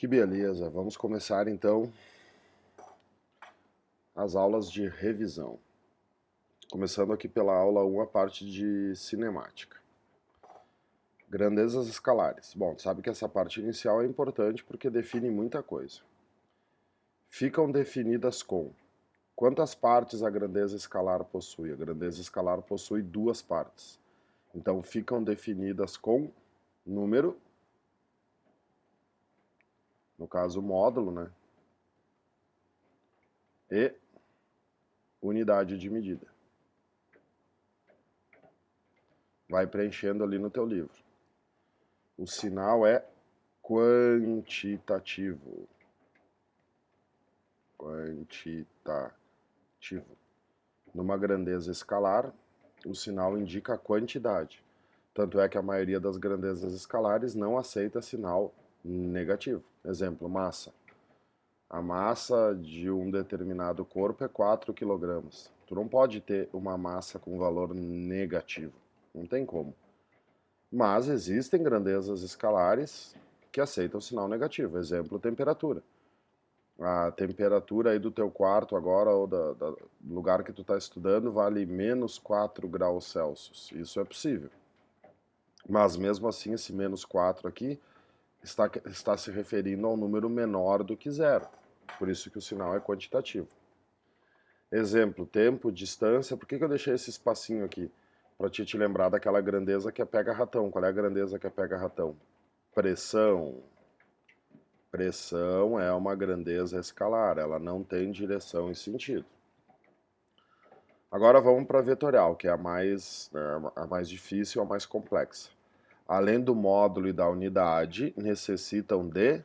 Que beleza, vamos começar então as aulas de revisão. Começando aqui pela aula 1, a parte de cinemática. Grandezas escalares. Bom, sabe que essa parte inicial é importante porque define muita coisa. Ficam definidas com quantas partes a grandeza escalar possui. A grandeza escalar possui duas partes. Então ficam definidas com número, no caso módulo, né? E unidade de medida. Vai preenchendo ali no teu livro. O sinal é quantitativo. Quantitativo. Numa grandeza escalar, o sinal indica a quantidade. Tanto é que a maioria das grandezas escalares não aceita sinal negativo. Exemplo, massa. A massa de um determinado corpo é 4 kg. Tu não pode ter uma massa com valor negativo. Não tem como. Mas existem grandezas escalares que aceitam sinal negativo. Exemplo, temperatura. A temperatura aí do teu quarto agora, ou do lugar que tu está estudando, vale menos 4 graus Celsius. Isso é possível. Mas mesmo assim, esse menos 4 aqui está se referindo a um número menor do que zero. Por isso que o sinal é quantitativo. Exemplo, tempo, distância. Por que eu deixei esse espacinho aqui? Para te lembrar daquela grandeza que é pega-ratão. Qual é a grandeza que é pega-ratão? Pressão. Pressão é uma grandeza escalar, ela não tem direção e sentido. Agora vamos para a vetorial, que é a mais difícil, a mais complexa. Além do módulo e da unidade, necessitam de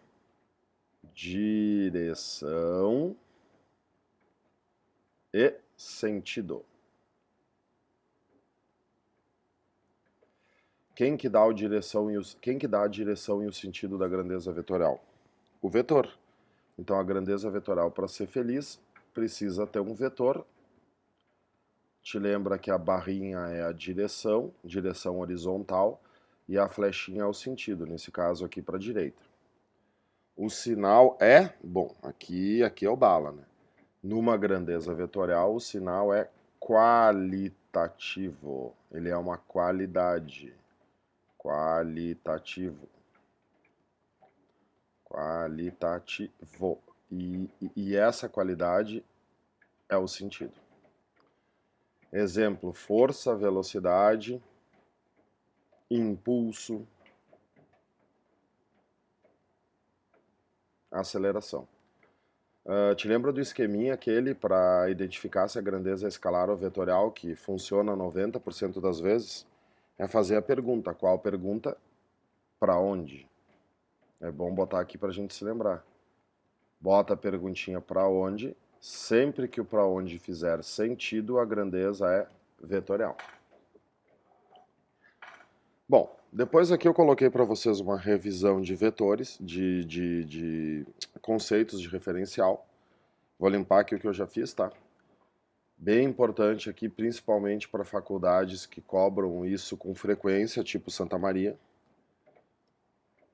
direção e sentido. Quem que dá a direção e o sentido da grandeza vetorial? O vetor. Então a grandeza vetorial, para ser feliz, precisa ter um vetor. Te lembra que a barrinha é a direção horizontal, e a flechinha é o sentido, nesse caso aqui para a direita. O sinal é, bom, aqui é o bala, né? Numa grandeza vetorial, o sinal é qualitativo. Ele é uma qualidade. Qualitativo. Qualitativo. E essa qualidade é o sentido. Exemplo, força, velocidade, impulso, aceleração. Te lembra do esqueminha aquele para identificar se a grandeza é escalar ou vetorial, que funciona 90% das vezes? É fazer a pergunta. Qual pergunta? Para onde? É bom botar aqui para a gente se lembrar. Bota a perguntinha para onde. Sempre que o para onde fizer sentido, a grandeza é vetorial. Bom, depois aqui eu coloquei para vocês uma revisão de vetores, de conceitos de referencial. Vou limpar aqui o que eu já fiz, tá? Bem importante aqui, principalmente para faculdades que cobram isso com frequência, tipo Santa Maria.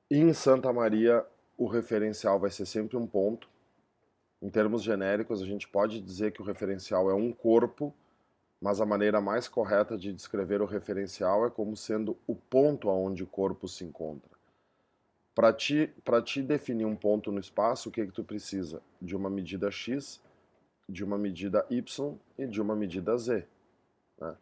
Em Santa Maria, o referencial vai ser sempre um ponto. Em termos genéricos, a gente pode dizer que o referencial é um corpo, mas a maneira mais correta de descrever o referencial é como sendo o ponto aonde o corpo se encontra. Para ti definir um ponto no espaço, o que tu precisa? De uma medida x, de uma medida y e de uma medida z. Né?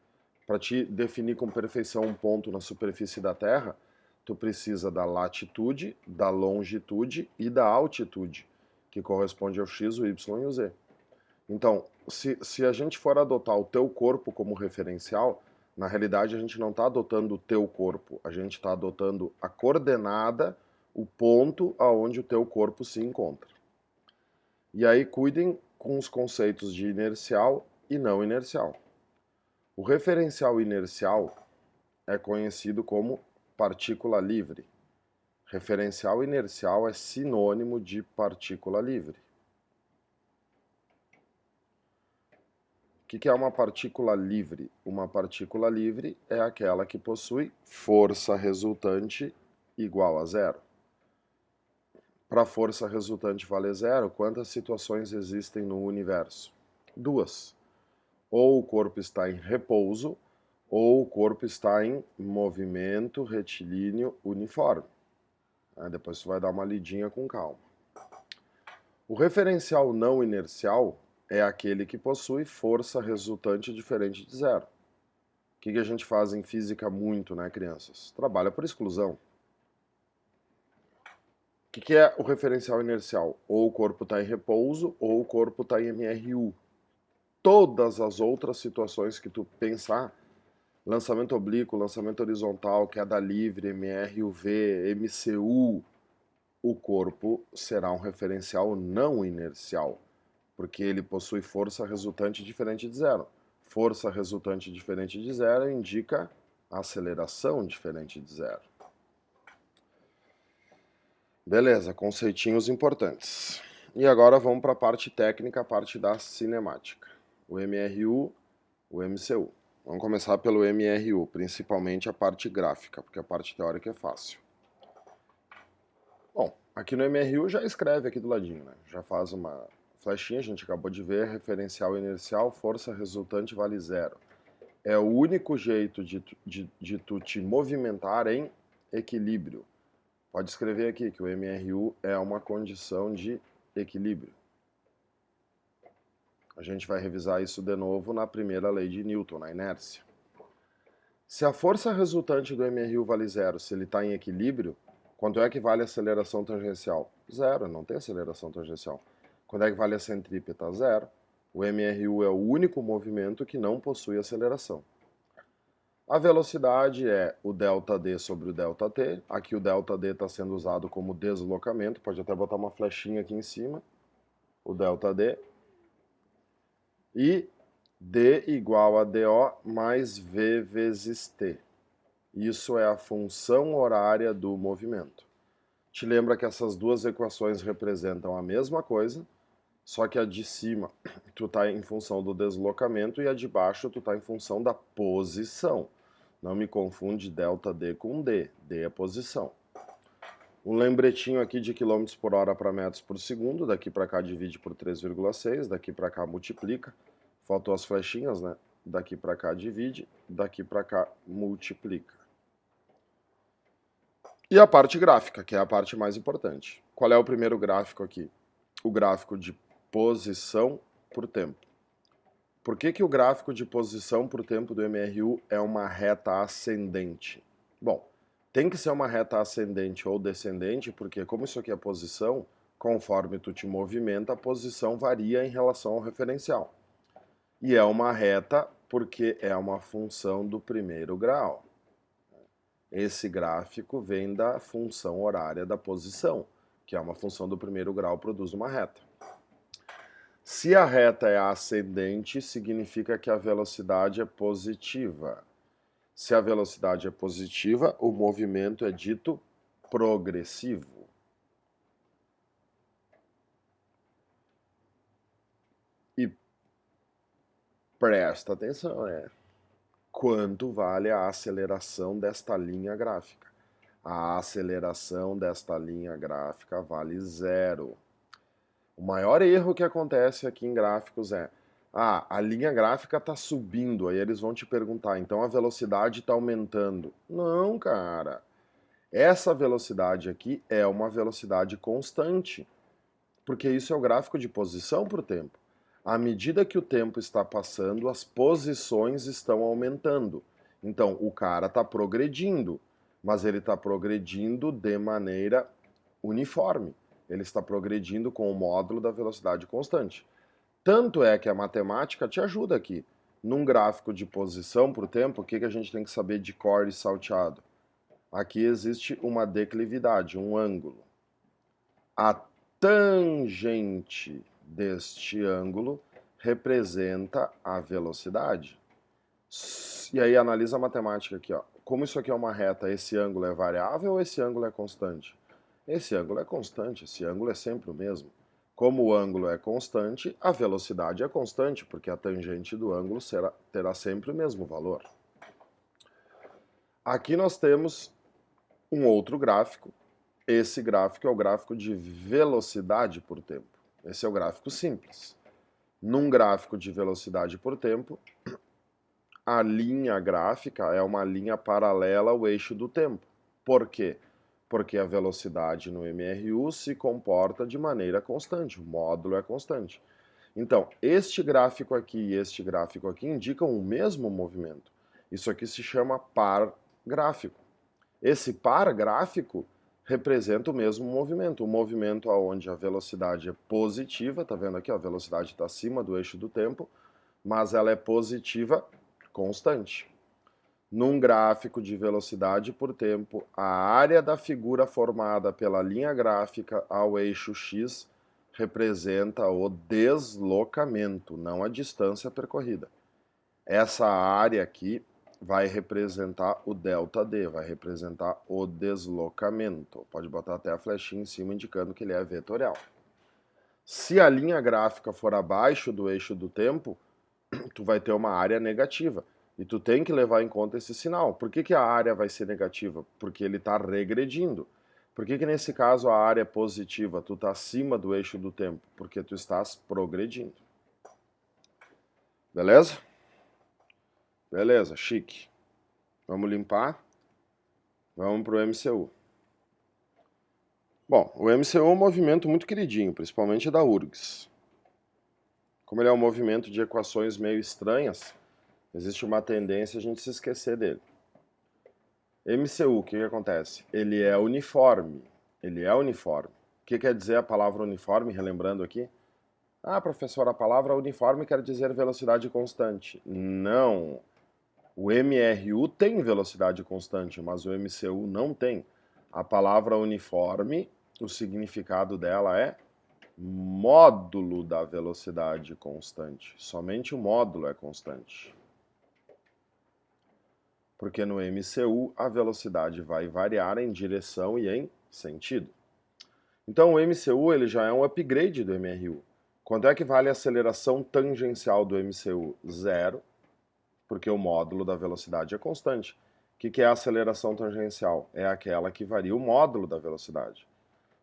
Para te definir com perfeição um ponto na superfície da Terra, tu precisa da latitude, da longitude e da altitude, que corresponde ao x, o y e o z. Então, se a gente for adotar o teu corpo como referencial, na realidade a gente não está adotando o teu corpo, a gente está adotando a coordenada, o ponto aonde o teu corpo se encontra. E aí cuidem com os conceitos de inercial e não inercial. O referencial inercial é conhecido como partícula livre. Referencial inercial é sinônimo de partícula livre. O que é uma partícula livre? Uma partícula livre é aquela que possui força resultante igual a zero. para a força resultante valer zero, quantas situações existem no universo? 2. Ou o corpo está em repouso, ou o corpo está em movimento retilíneo uniforme. Depois você vai dar uma lidinha com calma. O referencial não inercial é aquele que possui força resultante diferente de zero. O que a gente faz em física muito, né, crianças? Trabalha por exclusão. O que é o referencial inercial? Ou o corpo está em repouso, ou o corpo está em MRU. Todas as outras situações que tu pensar, lançamento oblíquo, lançamento horizontal, queda livre, MRUV, MCU, o corpo será um referencial não inercial, porque ele possui força resultante diferente de zero. Força resultante diferente de zero indica aceleração diferente de zero. Beleza, conceitinhos importantes. E agora vamos para a parte técnica, a parte da cinemática. O MRU, o MCU. Vamos começar pelo MRU, principalmente a parte gráfica, porque a parte teórica é fácil. Bom, aqui no MRU já escreve aqui do ladinho, né? Já faz uma flechinha, a gente acabou de ver, referencial inercial, força resultante vale zero. É o único jeito de tu te movimentar em equilíbrio. Pode escrever aqui que o MRU é uma condição de equilíbrio. A gente vai revisar isso de novo na primeira lei de Newton, na inércia. Se a força resultante do MRU vale zero, se ele está em equilíbrio, quanto é que vale a aceleração tangencial? Zero, não tem aceleração tangencial. Quanto é que vale a centrípeta? Zero. O MRU é o único movimento que não possui aceleração. A velocidade é o ΔD sobre o ΔT. Aqui o ΔD está sendo usado como deslocamento. Pode até botar uma flechinha aqui em cima. O ΔD. E D igual a DO mais V vezes T. Isso é a função horária do movimento. Te lembra que essas duas equações representam a mesma coisa, só que a de cima tu está em função do deslocamento e a de baixo tu está em função da posição. Não me confunde ΔD com D. D é posição. Um lembretinho aqui de quilômetros por hora para metros por segundo. Daqui para cá divide por 3,6. Daqui para cá multiplica. Faltou as flechinhas, né? Daqui para cá divide. Daqui para cá multiplica. E a parte gráfica, que é a parte mais importante. Qual é o primeiro gráfico aqui? O gráfico de posição por tempo. Por que o gráfico de posição por tempo do MRU é uma reta ascendente? Bom, tem que ser uma reta ascendente ou descendente, porque como isso aqui é posição, conforme tu te movimenta, a posição varia em relação ao referencial. E é uma reta porque é uma função do primeiro grau. Esse gráfico vem da função horária da posição, que é uma função do primeiro grau, produz uma reta. Se a reta é ascendente, significa que a velocidade é positiva. Se a velocidade é positiva, o movimento é dito progressivo. E presta atenção, quanto vale a aceleração desta linha gráfica? A aceleração desta linha gráfica vale zero. O maior erro que acontece aqui em gráficos é a linha gráfica está subindo, aí eles vão te perguntar, então a velocidade está aumentando. Não, cara. Essa velocidade aqui é uma velocidade constante, porque isso é o gráfico de posição por tempo. À medida que o tempo está passando, as posições estão aumentando. Então, o cara está progredindo, mas ele está progredindo de maneira uniforme. Ele está progredindo com o módulo da velocidade constante. Tanto é que a matemática te ajuda aqui. Num gráfico de posição por tempo, o que a gente tem que saber de cor e salteado? Aqui existe uma declividade, um ângulo. A tangente deste ângulo representa a velocidade. E aí analisa a matemática aqui, ó. Como isso aqui é uma reta, esse ângulo é variável ou esse ângulo é constante? Esse ângulo é constante, esse ângulo é sempre o mesmo. Como o ângulo é constante, a velocidade é constante, porque a tangente do ângulo terá sempre o mesmo valor. Aqui nós temos um outro gráfico, Esse gráfico é o gráfico de velocidade por tempo. Esse é o gráfico simples. Num gráfico de velocidade por tempo, a linha gráfica é uma linha paralela ao eixo do tempo. Por quê? Porque a velocidade no MRU se comporta de maneira constante, o módulo é constante. Então, este gráfico aqui e este gráfico aqui indicam o mesmo movimento. Isso aqui se chama par gráfico. Esse par gráfico representa o mesmo movimento, o movimento onde a velocidade é positiva, tá vendo aqui? A velocidade está acima do eixo do tempo, mas ela é positiva constante. Num gráfico de velocidade por tempo, a área da figura formada pela linha gráfica ao eixo x representa o deslocamento, não a distância percorrida. Essa área aqui vai representar o ΔD, vai representar o deslocamento. Pode botar até a flechinha em cima indicando que ele é vetorial. Se a linha gráfica for abaixo do eixo do tempo, tu vai ter uma área negativa. E tu tem que levar em conta esse sinal. Por que a área vai ser negativa? Porque ele está regredindo. Por que nesse caso a área é positiva? Tu está acima do eixo do tempo. Porque tu estás progredindo. Beleza? Beleza, chique. Vamos limpar. Vamos para o MCU. Bom, o MCU é um movimento muito queridinho, principalmente da URGS. Como ele é um movimento de equações meio estranhas, existe uma tendência a gente se esquecer dele. MCU, o que acontece? Ele é uniforme. Ele é uniforme. O que quer dizer a palavra uniforme, relembrando aqui? Ah, professor, a palavra uniforme quer dizer velocidade constante. Não. O MRU tem velocidade constante, mas o MCU não tem. A palavra uniforme, o significado dela é módulo da velocidade constante. Somente o módulo é constante. Porque no MCU a velocidade vai variar em direção e em sentido. Então o MCU ele já é um upgrade do MRU. Quanto é que vale a aceleração tangencial do MCU? Zero, porque o módulo da velocidade é constante. O que é a aceleração tangencial? É aquela que varia o módulo da velocidade.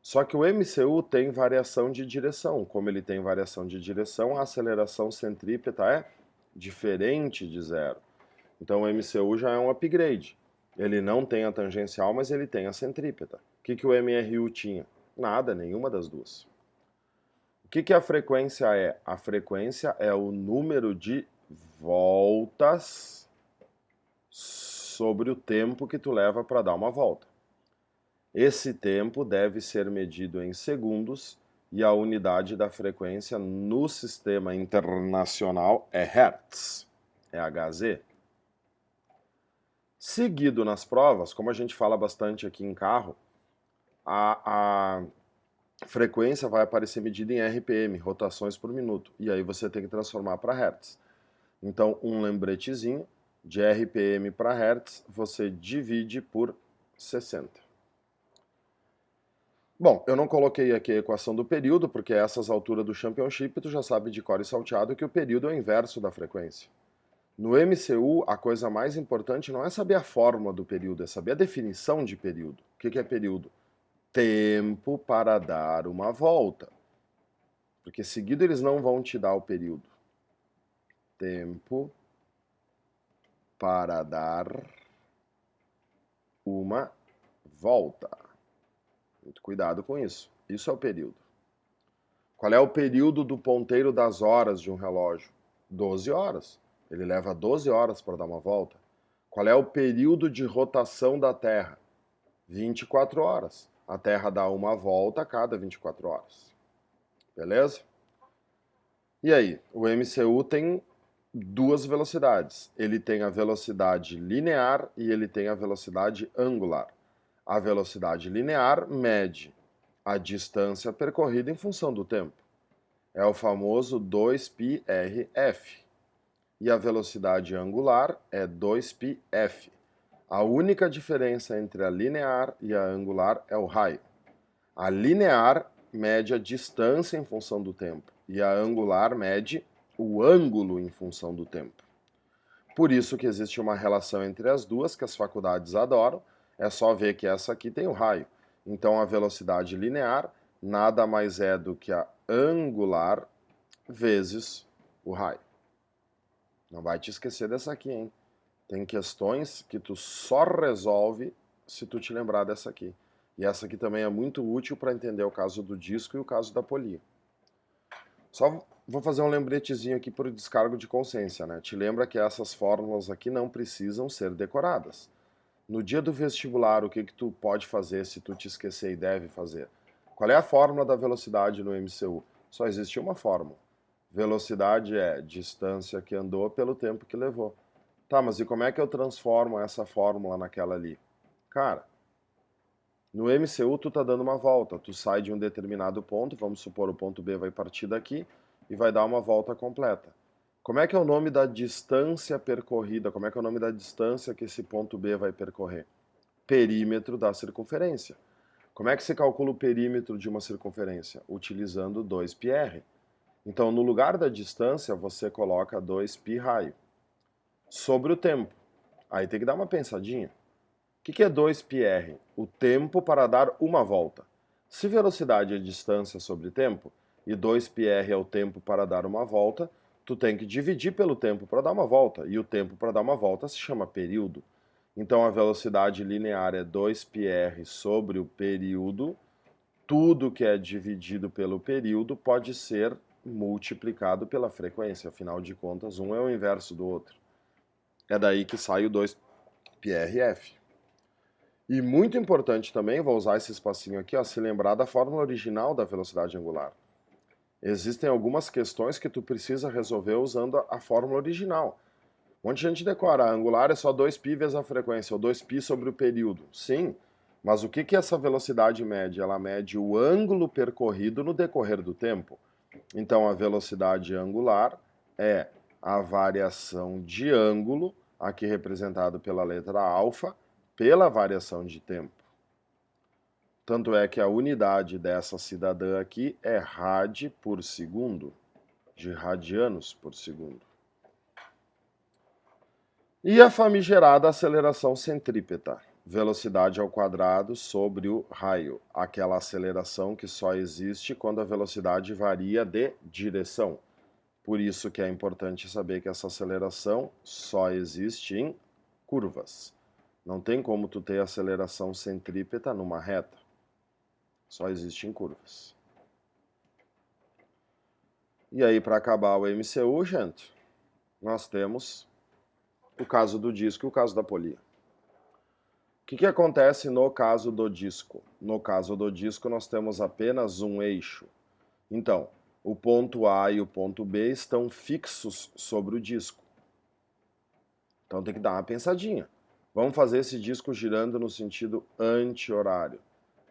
Só que o MCU tem variação de direção. Como ele tem variação de direção, a aceleração centrípeta é diferente de zero. Então o MCU já é um upgrade. Ele não tem a tangencial, mas ele tem a centrípeta. O que o MRU tinha? Nada, nenhuma das duas. O que a frequência é? A frequência é o número de voltas sobre o tempo que tu leva para dar uma volta. Esse tempo deve ser medido em segundos e a unidade da frequência no sistema internacional é Hertz, é Hz. Seguido nas provas, como a gente fala bastante aqui em carro, a frequência vai aparecer medida em RPM, rotações por minuto, e aí você tem que transformar para Hertz. Então, um lembretezinho, de RPM para Hertz, você divide por 60. Bom, eu não coloquei aqui a equação do período, porque a essas alturas do Championship tu já sabe de cor e salteado que o período é o inverso da frequência. No MCU, a coisa mais importante não é saber a fórmula do período, é saber a definição de período. O que é período? Tempo para dar uma volta. Porque seguido eles não vão te dar o período. Tempo para dar uma volta. Muito cuidado com isso. Isso é o período. Qual é o período do ponteiro das horas de um relógio? 12 horas. Ele leva 12 horas para dar uma volta. Qual é o período de rotação da Terra? 24 horas. A Terra dá uma volta a cada 24 horas. Beleza? E aí, o MCU tem duas velocidades. Ele tem a velocidade linear e ele tem a velocidade angular. A velocidade linear mede a distância percorrida em função do tempo. É o famoso 2πrf. E a velocidade angular é 2πf. A única diferença entre a linear e a angular é o raio. A linear mede a distância em função do tempo e a angular mede o ângulo em função do tempo. Por isso que existe uma relação entre as duas que as faculdades adoram. É só ver que essa aqui tem o raio. Então a velocidade linear nada mais é do que a angular vezes o raio. Não vai te esquecer dessa aqui, hein? Tem questões que tu só resolve se tu te lembrar dessa aqui. E essa aqui também é muito útil para entender o caso do disco e o caso da polia. Só vou fazer um lembretezinho aqui por descargo de consciência, né? Te lembra que essas fórmulas aqui não precisam ser decoradas. No dia do vestibular, o que tu pode fazer se tu te esquecer e deve fazer? Qual é a fórmula da velocidade no MCU? Só existe uma fórmula. Velocidade é distância que andou pelo tempo que levou. Tá, mas e como é que eu transformo essa fórmula naquela ali? Cara, no MCU tu tá dando uma volta, tu sai de um determinado ponto, vamos supor o ponto B vai partir daqui e vai dar uma volta completa. Como é que é o nome da distância percorrida? Como é que é o nome da distância que esse ponto B vai percorrer? Perímetro da circunferência. Como é que se calcula o perímetro de uma circunferência? Utilizando 2πr. Então, no lugar da distância, você coloca 2π raio. Sobre o tempo. Aí tem que dar uma pensadinha. O que é 2πr? O tempo para dar uma volta. Se velocidade é distância sobre tempo, e 2πr é o tempo para dar uma volta, tu tem que dividir pelo tempo para dar uma volta, e o tempo para dar uma volta se chama período. Então a velocidade linear é 2πr sobre o período. Tudo que é dividido pelo período pode ser multiplicado pela frequência, afinal de contas, um é o inverso do outro. É daí que sai o 2πrf. E muito importante também, vou usar esse espacinho aqui, ó, se lembrar da fórmula original da velocidade angular. Existem algumas questões que tu precisa resolver usando a fórmula original. Um monte de gente decora, a angular é só 2π vezes a frequência, ou 2π sobre o período. Sim, mas o que é essa velocidade mede? Ela mede o ângulo percorrido no decorrer do tempo. Então a velocidade angular é a variação de ângulo, aqui representado pela letra alfa, pela variação de tempo. Tanto é que a unidade dessa cidadã aqui é rad por segundo, de radianos por segundo. E a famigerada aceleração centrípeta, velocidade ao quadrado sobre o raio, aquela aceleração que só existe quando a velocidade varia de direção. Por isso que é importante saber que essa aceleração só existe em curvas. Não tem como tu ter aceleração centrípeta numa reta. Só existe em curvas. E aí, para acabar o MCU, gente, nós temos o caso do disco e o caso da polia. O que acontece no caso do disco? No caso do disco, nós temos apenas um eixo. Então, o ponto A e o ponto B estão fixos sobre o disco. Então tem que dar uma pensadinha. Vamos fazer esse disco girando no sentido anti-horário.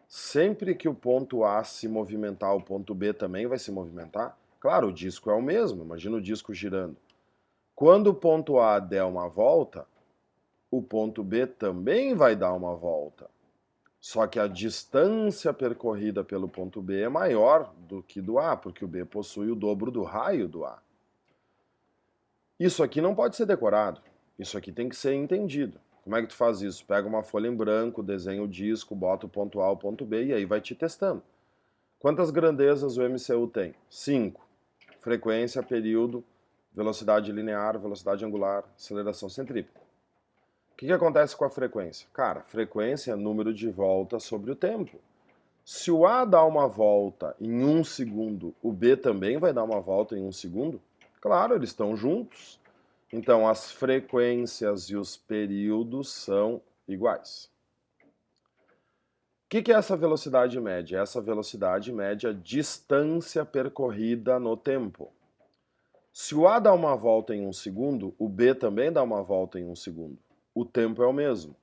Sempre que o ponto A se movimentar, o ponto B também vai se movimentar? Claro, o disco é o mesmo, imagina o disco girando. Quando o ponto A der uma volta, o ponto B também vai dar uma volta. Só que a distância percorrida pelo ponto B é maior do que do A, porque o B possui o dobro do raio do A. Isso aqui não pode ser decorado, isso aqui tem que ser entendido. Como é que tu faz isso? Pega uma folha em branco, desenha o disco, bota o ponto A, o ponto B e aí vai te testando. Quantas grandezas o MCU tem? 5. Frequência, período, velocidade linear, velocidade angular, aceleração centrípeta. O que acontece com a frequência? Cara, frequência é número de voltas sobre o tempo. Se o A dá uma volta em 1 segundo, o B também vai dar uma volta em 1 segundo? Claro, eles estão juntos. Então, as frequências e os períodos são iguais. O que é essa velocidade média? Essa velocidade mede a distância percorrida no tempo. Se o A dá uma volta em 1 segundo, o B também dá uma volta em 1 segundo. O tempo é o mesmo.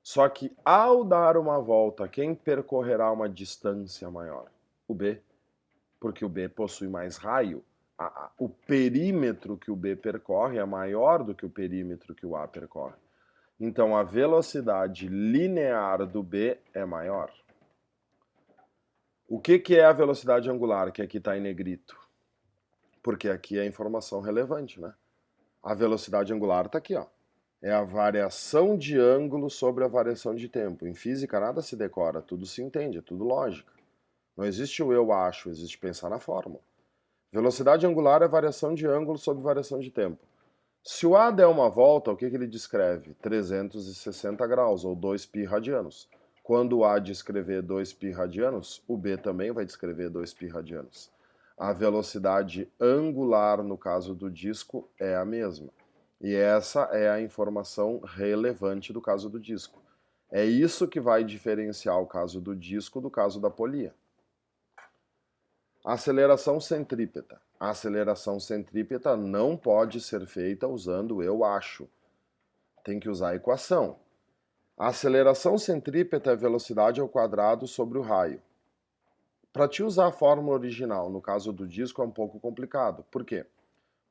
Só que ao dar uma volta, quem percorrerá uma distância maior? O B. Porque o B possui mais raio. O perímetro que o B percorre é maior do que o perímetro que o A percorre. Então a velocidade linear do B é maior. O que é a velocidade angular, que aqui está em negrito? Porque aqui é informação relevante, né? A velocidade angular está aqui, ó. É a variação de ângulo sobre a variação de tempo. Em física nada se decora, tudo se entende, é tudo lógica. Não existe o eu acho, existe pensar na fórmula. Velocidade angular é variação de ângulo sobre variação de tempo. Se o A der uma volta, o que ele descreve? 360 graus, ou 2π radianos. Quando o A descrever 2π radianos, o B também vai descrever 2π radianos. A velocidade angular, no caso do disco, é a mesma. E essa é a informação relevante do caso do disco. É isso que vai diferenciar o caso do disco do caso da polia. Aceleração centrípeta. A aceleração centrípeta não pode ser feita usando eu acho. Tem que usar a equação. A aceleração centrípeta é velocidade ao quadrado sobre o raio. Para te usar a fórmula original, no caso do disco, é um pouco complicado. Por quê?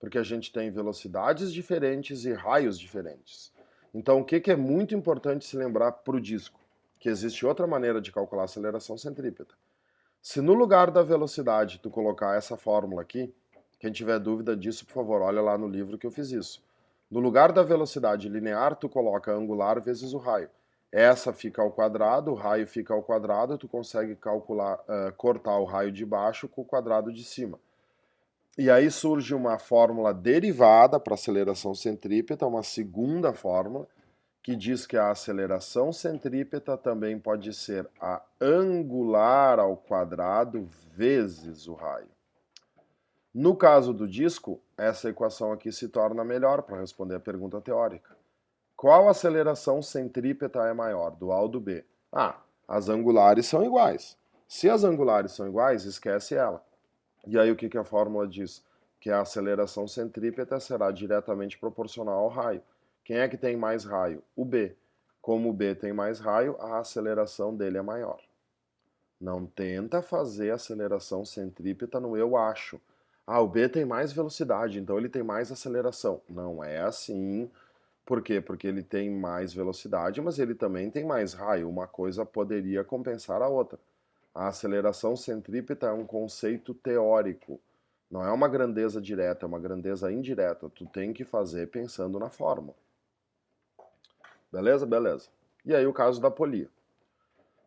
Porque a gente tem velocidades diferentes e raios diferentes. Então, o que é muito importante se lembrar para o disco? Que existe outra maneira de calcular a aceleração centrípeta. Se no lugar da velocidade tu colocar essa fórmula aqui, quem tiver dúvida disso, por favor, olha lá no livro que eu fiz isso. No lugar da velocidade linear, tu coloca angular vezes o raio. Essa fica ao quadrado, o raio fica ao quadrado, tu consegue calcular, cortar o raio de baixo com o quadrado de cima. E aí surge uma fórmula derivada para aceleração centrípeta, uma segunda fórmula, que diz que a aceleração centrípeta também pode ser a angular ao quadrado vezes o raio. No caso do disco, essa equação aqui se torna melhor para responder a pergunta teórica. Qual aceleração centrípeta é maior, do A ou do B? Ah, as angulares são iguais. Se as angulares são iguais, esquece ela. E aí o que a fórmula diz? Que a aceleração centrípeta será diretamente proporcional ao raio. Quem é que tem mais raio? O B. Como o B tem mais raio, a aceleração dele é maior. Não tenta fazer aceleração centrípeta no eu acho. Ah, o B tem mais velocidade, então ele tem mais aceleração. Não é assim. Por quê? Porque ele tem mais velocidade, mas ele também tem mais raio. Uma coisa poderia compensar a outra. A aceleração centrípeta é um conceito teórico. Não é uma grandeza direta, é uma grandeza indireta. Tu tem que fazer pensando na fórmula. Beleza? Beleza. E aí o caso da polia.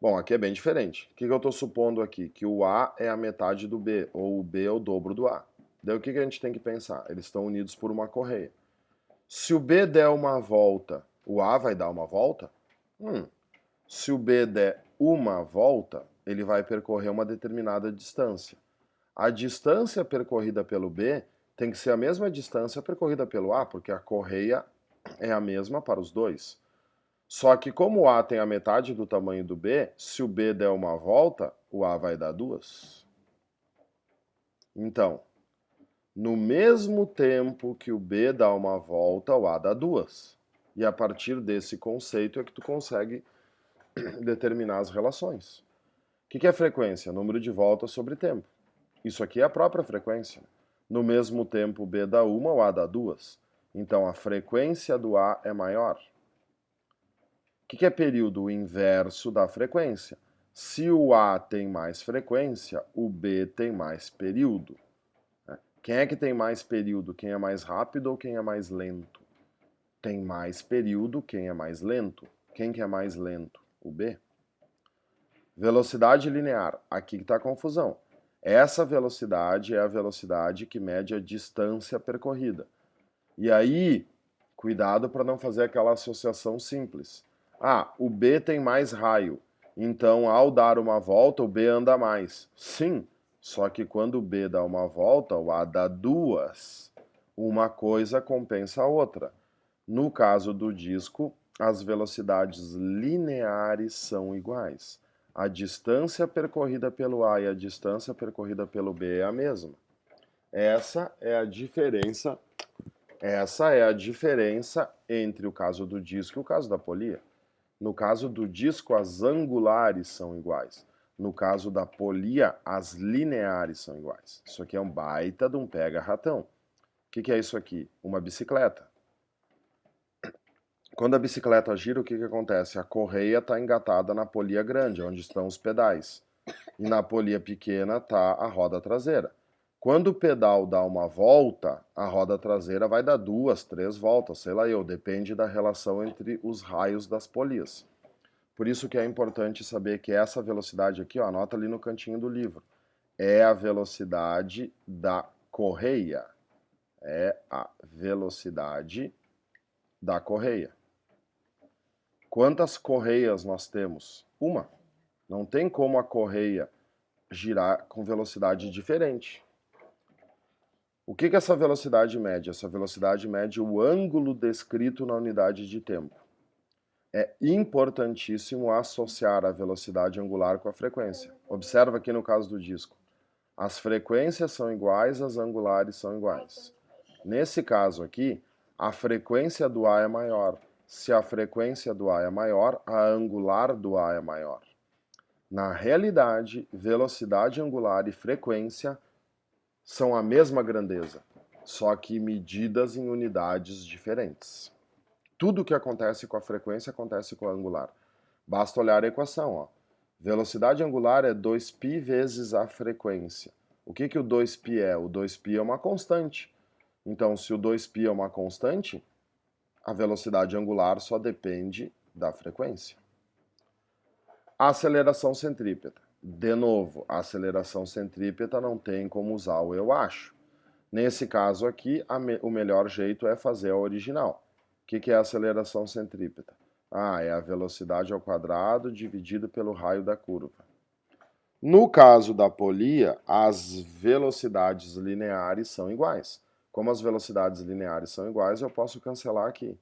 Bom, aqui é bem diferente. O que eu estou supondo aqui? Que o A é a metade do B, ou o B é o dobro do A. Daí o que a gente tem que pensar? Eles estão unidos por uma correia. Se o B der uma volta, o A vai dar uma volta? Se o B der uma volta, ele vai percorrer uma determinada distância. A distância percorrida pelo B tem que ser a mesma distância percorrida pelo A, porque a correia é a mesma para os dois. Só que como o A tem a metade do tamanho do B, se o B der uma volta, o A vai dar duas. Então, no mesmo tempo que o B dá uma volta, o A dá duas. E a partir desse conceito é que tu consegue determinar as relações. O que é frequência? Número de voltas sobre tempo. Isso aqui é a própria frequência. No mesmo tempo, o B dá uma, o A dá duas. Então, a frequência do A é maior. O que é período? O inverso da frequência. Se o A tem mais frequência, o B tem mais período. Quem é que tem mais período? Quem é mais rápido ou quem é mais lento? Tem mais período quem é mais lento. Quem que é mais lento? O B. Velocidade linear. Aqui que está a confusão. Essa velocidade é a velocidade que mede a distância percorrida. E aí, cuidado para não fazer aquela associação simples. Ah, o B tem mais raio, então ao dar uma volta o B anda mais. Sim, só que quando o B dá uma volta, o A dá duas. Uma coisa compensa a outra. No caso do disco, as velocidades lineares são iguais. A distância percorrida pelo A e a distância percorrida pelo B é a mesma. Essa é a diferença entre o caso do disco e o caso da polia. No caso do disco, as angulares são iguais. No caso da polia, as lineares são iguais. Isso aqui é um baita de um pega-ratão. O que é isso aqui? Uma bicicleta. Quando a bicicleta gira, o que acontece? A correia está engatada na polia grande, onde estão os pedais. E na polia pequena está a roda traseira. Quando o pedal dá uma volta, a roda traseira vai dar 2, 3 voltas, sei lá eu, depende da relação entre os raios das polias. Por isso que é importante saber que essa velocidade aqui, ó, anota ali no cantinho do livro, é a velocidade da correia. É a velocidade da correia. Quantas correias nós temos? Uma. Não tem como a correia girar com velocidade diferente. O que é essa velocidade mede? Essa velocidade mede o ângulo descrito na unidade de tempo. É importantíssimo associar a velocidade angular com a frequência. Observa aqui no caso do disco. As frequências são iguais, as angulares são iguais. Nesse caso aqui, a frequência do A é maior. Se a frequência do A é maior, a angular do A é maior. Na realidade, velocidade angular e frequência são a mesma grandeza, só que medidas em unidades diferentes. Tudo que acontece com a frequência acontece com a angular. Basta olhar a equação, ó. Velocidade angular é 2π vezes a frequência. O que o 2π é? O 2π é uma constante. Então, se o 2π é uma constante, a velocidade angular só depende da frequência. A aceleração centrípeta. De novo, a aceleração centrípeta não tem como usar o eu acho. Nesse caso aqui, o melhor jeito é fazer a original. O que é a aceleração centrípeta? É a velocidade ao quadrado dividido pelo raio da curva. No caso da polia, as velocidades lineares são iguais. Como as velocidades lineares são iguais, eu posso cancelar aqui.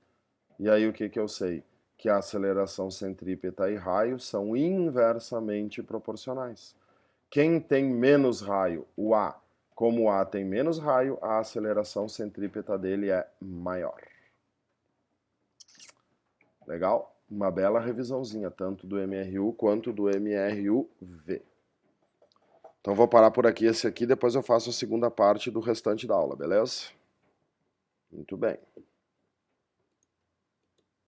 E aí o que eu sei? Que a aceleração centrípeta e raio são inversamente proporcionais. Quem tem menos raio? O A. Como o A tem menos raio, a aceleração centrípeta dele é maior. Legal? Uma bela revisãozinha, tanto do MRU quanto do MRUV. Então vou parar por aqui esse aqui, depois eu faço a segunda parte do restante da aula, beleza? Muito bem.